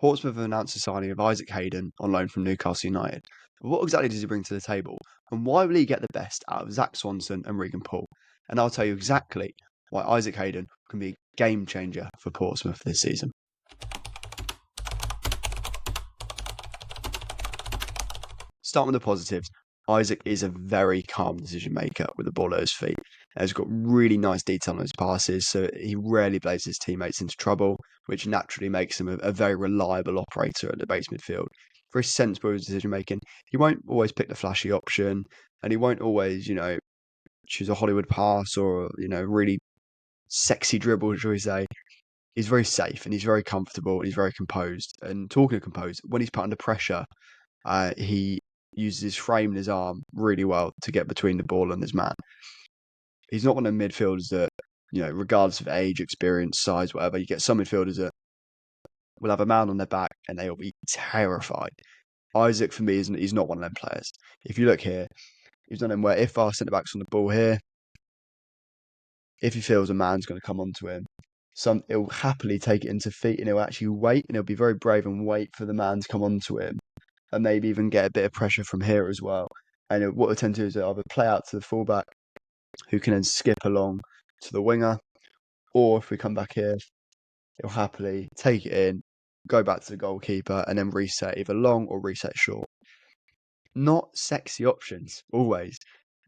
Portsmouth have announced the signing of Isaac Hayden on loan from Newcastle United. But what exactly does he bring to the table? And why will he get the best out of Zach Swanson and Regan Paul? And I'll tell you exactly why Isaac Hayden can be a game changer for Portsmouth this season. Starting with the positives, Isaac is a very calm decision maker with the ball at his feet. He's got really nice detail on his passes, so he rarely plays his teammates into trouble, which naturally makes him a very reliable operator at the base midfield. Very sensible with his decision making. He won't always pick the flashy option, and he won't always, choose a Hollywood pass or, really sexy dribble, shall we say. He's very safe and he's very comfortable and he's very composed. And talking of composed, when he's put under pressure, he uses his frame and his arm really well to get between the ball and his man. He's not one of the midfielders that, regardless of age, experience, size, whatever, you get some midfielders that will have a man on their back and they'll be terrified. Isaac, for me, he's not one of them players. If you look here, he's one of them where if our centre-back's on the ball here, if he feels a man's going to come onto him, he'll happily take it into feet and he'll actually wait and he'll be very brave and wait for the man to come onto him and maybe even get a bit of pressure from here as well. And what we tend to do is either play out to the fullback, who can then skip along to the winger, or if we come back here, he'll happily take it in, go back to the goalkeeper, and then reset either long or reset short. Not sexy options, always,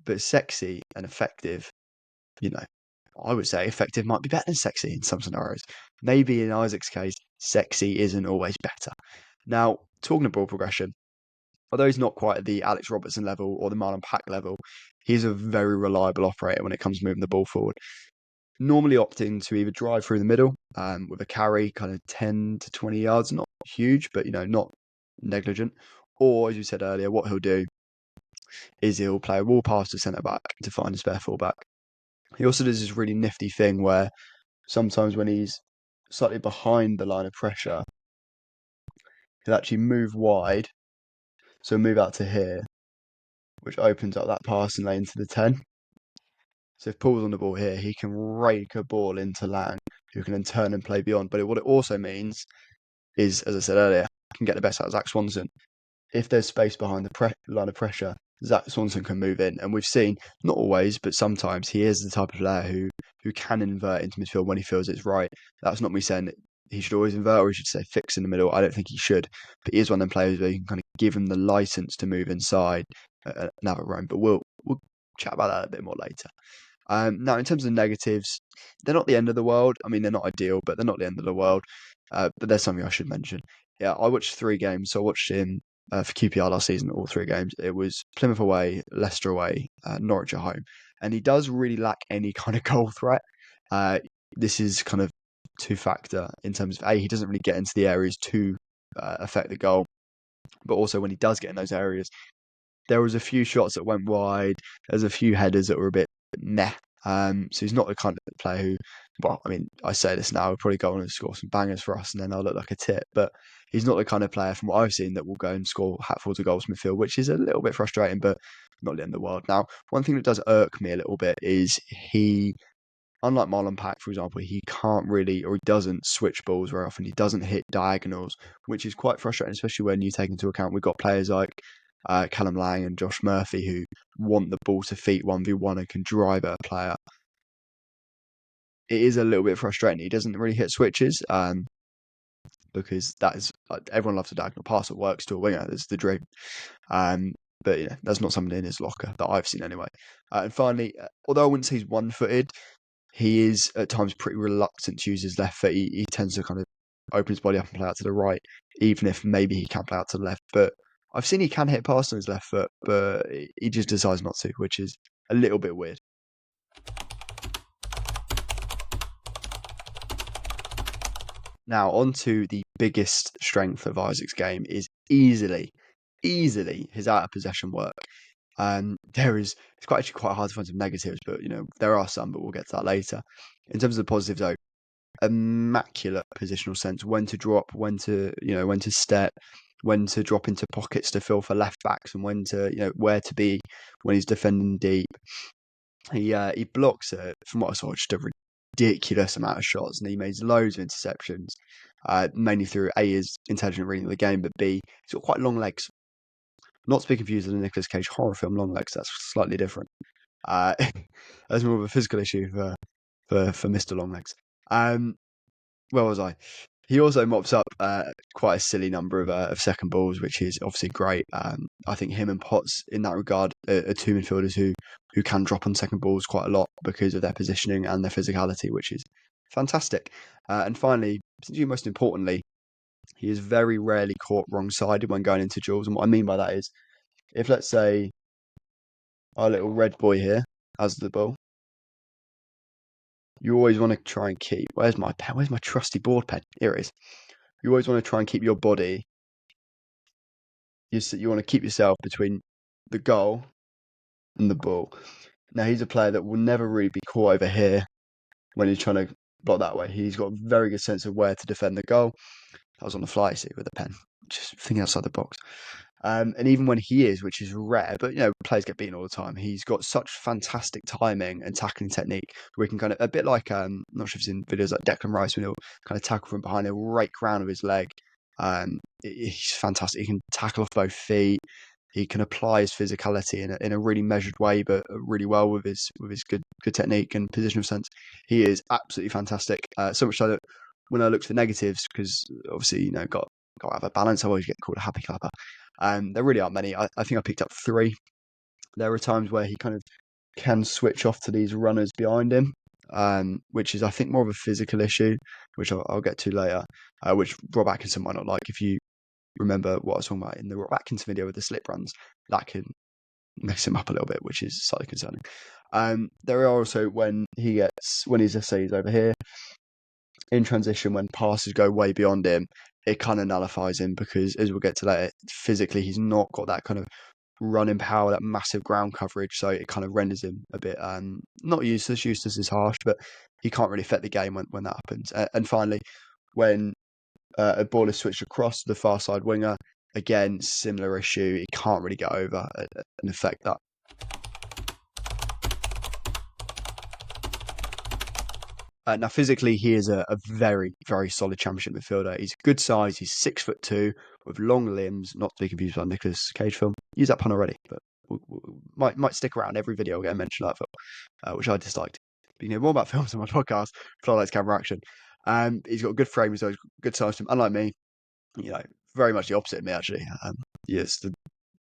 but sexy and effective. I would say effective might be better than sexy in some scenarios. Maybe in Isaac's case, sexy isn't always better. Now, talking of ball progression, although he's not quite at the Alex Robertson level or the Marlon Pack level, he's a very reliable operator when it comes to moving the ball forward. Normally opting to either drive through the middle with a carry kind of 10 to 20 yards, not huge, but not negligent. Or, as you said earlier, what he'll do is he'll play a wall pass to centre back to find a spare fullback. He also does this really nifty thing where sometimes when he's slightly behind the line of pressure, he'll actually move wide. So move out to here, which opens up that passing lane to the 10. So if Paul's on the ball here, he can rake a ball into Lang, who can then turn and play beyond. But what it also means is, as I said earlier, can get the best out of Zach Swanson. If there's space behind the line of pressure, Zach Swanson can move in. And we've seen, not always, but sometimes he is the type of player who can invert into midfield when he feels it's right. That's not me saying that he should always invert or he should say fix in the middle. I don't think he should. But he is one of them players where you can kind of give him the license to move inside and have a roam. But we'll chat about that a bit more later. Now, in terms of negatives, they're not the end of the world. I mean, they're not ideal, but they're not the end of the world. But there's something I should mention. Yeah, I watched 3 games. So I watched him for QPR last season, all 3 games. It was Plymouth away, Leicester away, Norwich at home. And he does really lack any kind of goal threat. This is kind of 2-factor in terms of, he doesn't really get into the areas to affect the goal. But also when he does get in those areas, there was a few shots that went wide. There's a few headers that were a bit meh. So he's not the kind of player who, well, I mean, I say this now, he'll probably go on and score some bangers for us and then I'll look like a tit. But he's not the kind of player from what I've seen that will go and score hatfuls of goals from midfield, which is a little bit frustrating, but not the end of the world. Now, one thing that does irk me a little bit is unlike Marlon Pack, for example, he can't really, or he doesn't switch balls very often. He doesn't hit diagonals, which is quite frustrating, especially when you take into account we've got players like Callum Lang and Josh Murphy who want the ball to feet 1v1 and can drive at a player. It is a little bit frustrating. He doesn't really hit switches because that is everyone loves a diagonal pass that works to a winger. That's the dream. But that's not something in his locker that I've seen anyway. And finally, although I wouldn't say he's one-footed, he is at times pretty reluctant to use his left foot. He tends to kind of open his body up and play out to the right, even if maybe he can play out to the left. But I've seen he can hit past on his left foot, but he just decides not to, which is a little bit weird. Now, on to the biggest strength of Isaac's game is easily his out of possession work. It's actually quite hard to find some negatives, but there are some, but we'll get to that later. In terms of the positives, though, immaculate positional sense, when to drop, when to step, when to drop into pockets to fill for left backs, and when to where to be when he's defending deep. He blocks from what I saw just a ridiculous amount of shots, and he made loads of interceptions. mainly through A, his intelligent reading of the game, but B, he's got quite long legs. Not to be confused with the Nicolas Cage horror film Long Legs, that's slightly different. That's more of a physical issue for Mr. Longlegs. Where was I? He also mops up quite a silly number of second balls, which is obviously great. I think him and Potts, in that regard, are two midfielders who can drop on second balls quite a lot because of their positioning and their physicality, which is fantastic. And finally, most importantly, he is very rarely caught wrong-sided when going into duels. And what I mean by that is, if let's say our little red boy here has the ball, you always want to try and keep. Where's my pen? Where's my trusty board pen? Here it is. You always want to try and keep your body. You want to keep yourself between the goal and the ball. Now he's a player that will never really be caught over here when he's trying to block that way. He's got a very good sense of where to defend the goal. I was on the fly, see, with a pen, just thinking outside the box. And even when he is, which is rare, but players get beaten all the time. He's got such fantastic timing and tackling technique where he can kind of, a bit like, I'm not sure if you've seen videos like Declan Rice, when he'll kind of tackle from behind, he'll rake round with his leg. He's fantastic. He can tackle off both feet. He can apply his physicality in a really measured way, but really well with his good technique and positional sense. He is absolutely fantastic. So much so that when I looked for negatives, because obviously got to have a balance. I always get called a happy clapper. There really aren't many. I think I picked up 3. There are times where he kind of can switch off to these runners behind him, which is, I think, more of a physical issue, which I'll get to later, which Rob Atkinson might not like. If you remember what I was talking about in the Rob Atkinson video with the slip runs, that can mess him up a little bit, which is slightly concerning. There are also when he's, let's say he's over here, in transition, when passes go way beyond him, it kind of nullifies him because, as we'll get to later, physically he's not got that kind of running power, that massive ground coverage, so it kind of renders him a bit not useless. Useless is harsh, but he can't really affect the game when that happens. And finally, when a ball is switched across to the far side winger, again, similar issue. He can't really get over and affect that. Now, physically, he is a very, very solid championship midfielder. He's a good size. He's 6'2" with long limbs, not to be confused with our Nicolas Cage film. Use that pun already, but might stick around. Every video will get a mention of that film, which I disliked. But you know more about films on my podcast, Floodlights Camera Action. He's got a good frame, so he's got good size to him. Unlike me, very much the opposite of me, actually. Yes, the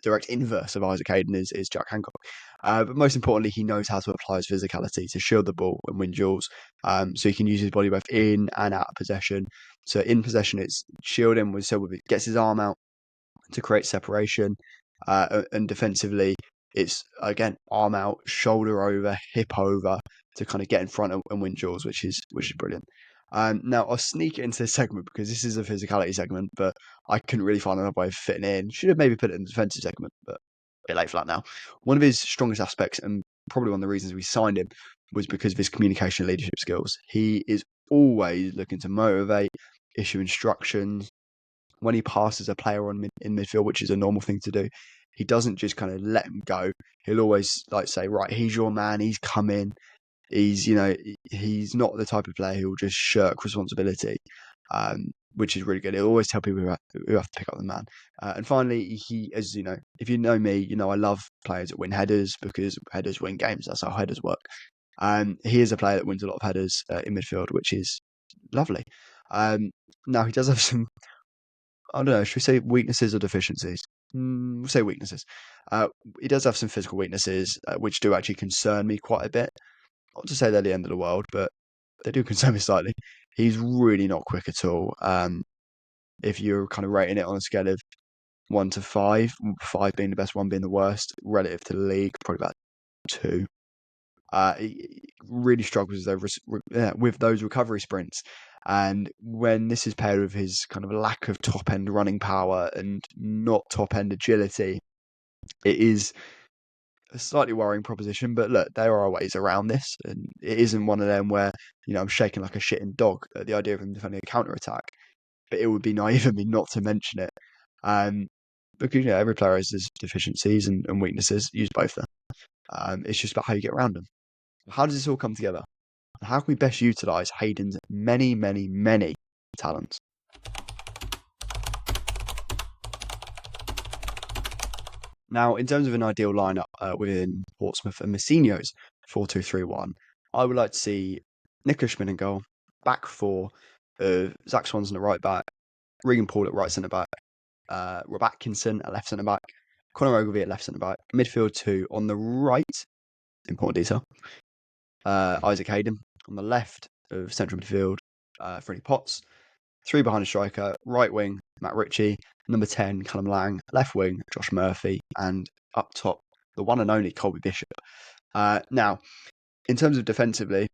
direct inverse of Isaac Hayden is Jack Hancock. But most importantly, he knows how to apply his physicality to shield the ball and win duels. So he can use his body both in and out of possession. So in possession, it's shielding, so it gets his arm out to create separation. And defensively, it's, again, arm out, shoulder over, hip over to kind of get in front and win duels, which is brilliant. Now, I'll sneak it into this segment because this is a physicality segment, but I couldn't really find another way of fitting it in. Should have maybe put it in the defensive segment, but a bit late for that now. One of his strongest aspects, and probably one of the reasons we signed him, was because of his communication and leadership skills. He is always looking to motivate, issue instructions. When he passes a player in midfield, which is a normal thing to do, he doesn't just kind of let him go. He'll always say, right, he's your man, he's coming. He's not the type of player who will just shirk responsibility, which is really good. He'll always tell people who have to pick up the man. And finally, as you know, if you know me, I love players that win headers because headers win games. That's how headers work. He is a player that wins a lot of headers in midfield, which is lovely. Now, he does have some, I don't know, should we say weaknesses or deficiencies? We'll say weaknesses. He does have some physical weaknesses, which do actually concern me quite a bit. Not to say they're the end of the world, but they do concern me slightly. He's really not quick at all. If you're kind of rating it on a scale of 1 to 5, 5 being the best, 1 being the worst, relative to the league, probably about 2. He really struggles with those recovery sprints. And when this is paired with his kind of lack of top-end running power and not top-end agility, it is a slightly worrying proposition. But look, there are ways around this, and it isn't one of them where I'm shaking like a shitting dog at the idea of him defending a counter attack. But it would be naive of me not to mention it, because every player has his deficiencies and weaknesses. Use both there. It's just about how you get around them. How does this all come together? How can we best utilise Hayden's many, many, many talents? Now, in terms of an ideal lineup within Portsmouth and Mousinho's 4-2-3-1, I would like to see Nicholas Schmidt in goal, back four of Zach Swanson at right back, Regan Paul at right centre back, Rob Atkinson at left centre back, Conor Ogilvie at left centre back, midfield two on the right, important detail, Isaac Hayden on the left of central midfield, Freddie Potts, three behind a striker, right wing, Matt Ritchie, number 10, Callum Lang, left wing, Josh Murphy, and up top, the one and only Colby Bishop. Now, in terms of defensively,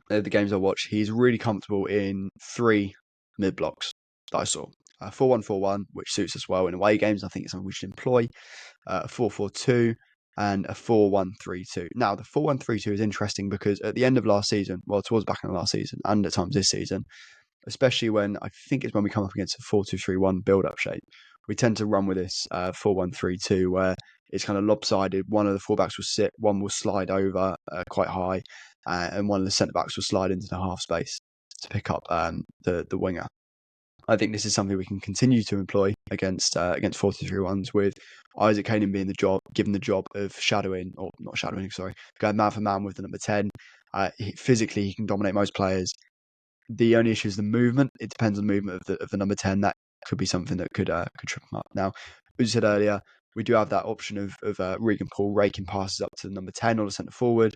the games I watch, he's really comfortable in three mid blocks that I saw. 4-1-4-1, which suits us well in away games. I think it's something we should employ. A 4-4-2 and a 4-1-3-2. Now, the 4-1-3-2 is interesting because at the end of last season, well, towards back in the last season and at times this season, especially when I think it's when we come up against a 4-2-3-1 build-up shape, we tend to run with this 4-1-3-2 where it's kind of lopsided. One of the fullbacks will sit, one will slide over quite high, and one of the centre-backs will slide into the half space to pick up the winger. I think this is something we can continue to employ against 4-2-3-1s, with Isaac Hayden being given the job of going man for man with the number 10. Physically, he can dominate most players. The only issue is the movement. It depends on the movement of the number 10. That could be something that could trip him up. Now, as you said earlier, we do have that option of Regan Paul raking passes up to the number 10 or the centre forward.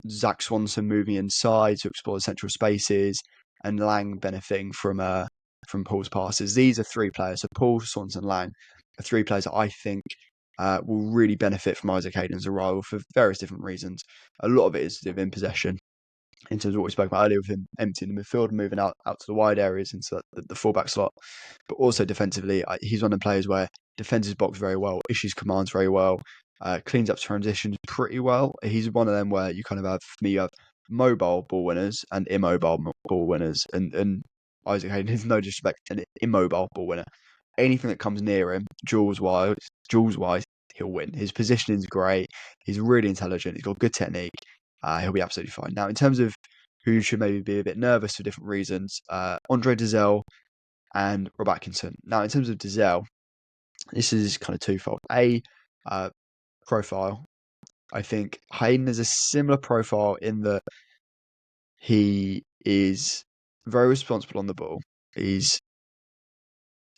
Zach Swanson moving inside to explore the central spaces, and Lang benefiting from Paul's passes. These are three players. So Paul, Swanson, Lang are three players that I think will really benefit from Isaac Hayden's arrival for various different reasons. A lot of it is in possession, in terms of what we spoke about earlier with him emptying the midfield and moving out to the wide areas into the fullback slot. But also defensively, he's one of the players where defends his box very well, issues commands very well, cleans up transitions pretty well. He's one of them where you kind of have, for me, you have mobile ball winners and immobile ball winners. And Isaac Hayden is no disrespect, an immobile ball winner. Anything that comes near him, duels-wise, he'll win. His positioning is great. He's really intelligent. He's got good technique. He'll be absolutely fine. Now, in terms of who should maybe be a bit nervous for different reasons, Andre Dizelle and Rob Atkinson. Now, in terms of Dizelle, this is kind of twofold. Profile. I think Hayden is a similar profile in that he is very responsible on the ball.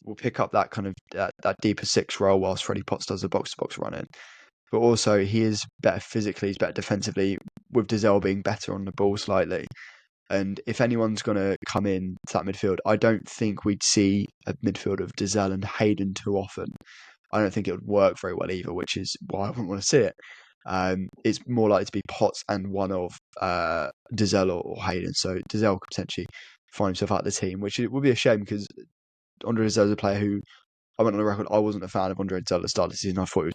Will pick up that kind of that deeper six role whilst Freddie Potts does the box-to-box running. But also he is better physically, he's better defensively, with Dizelle being better on the ball slightly. And if anyone's going to come in to that midfield, I don't think we'd see a midfield of Dizelle and Hayden too often. I don't think it would work very well either, which is why I wouldn't want to see it. It's more likely to be Potts and one of Dizelle or Hayden. So Dizelle could potentially find himself out of the team, which it would be a shame because Andre Dizelle is a player who, I went on the record, I wasn't a fan of Andre Dizelle at the start of the season. I thought he was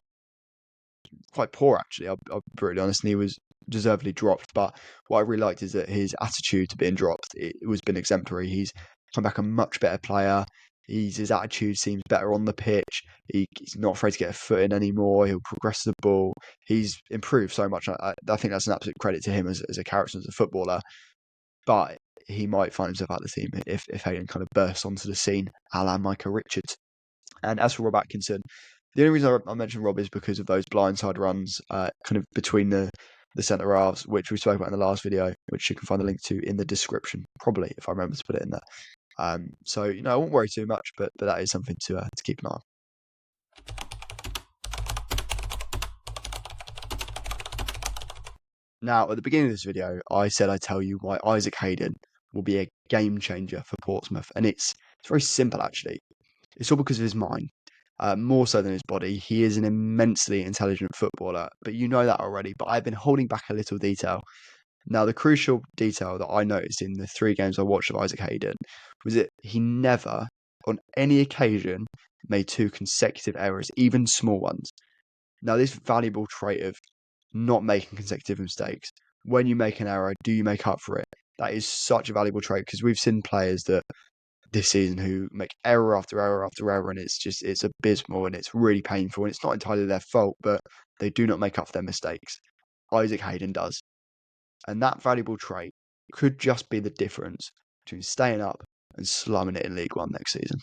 quite poor, actually. I'll be brutally honest, and he was deservedly dropped. But what I really liked is that his attitude to being dropped, it was been exemplary. He's come back a much better player. His attitude seems better on the pitch. He's not afraid to get a foot in anymore. He'll progress the ball. He's improved so much. I think that's an absolute credit to him as a character, as a footballer. But he might find himself out of the team if Hayden kind of bursts onto the scene, a la Micah Richards. And as for Rob Atkinson, the only reason I mentioned Rob is because of those blindside runs kind of between the centre halves, which we spoke about in the last video, which you can find the link to in the description, probably, if I remember to put it in there. So, I won't worry too much, but that is something to keep an eye on. Now, at the beginning of this video, I said I'd tell you why Isaac Hayden will be a game changer for Portsmouth. And it's very simple, actually. It's all because of his mind. More so than his body. He is an immensely intelligent footballer, but you know that already. But I've been holding back a little detail. Now, the crucial detail that I noticed in the 3 games I watched of Isaac Hayden was that he never, on any occasion, made 2 consecutive errors, even small ones. Now, this valuable trait of not making consecutive mistakes, when you make an error, do you make up for it? That is such a valuable trait, because we've seen players that this season who make error after error after error, and it's abysmal and it's really painful, and it's not entirely their fault, but they do not make up for their mistakes. Isaac Hayden does. And that valuable trait could just be the difference between staying up and slumming it in League One next season.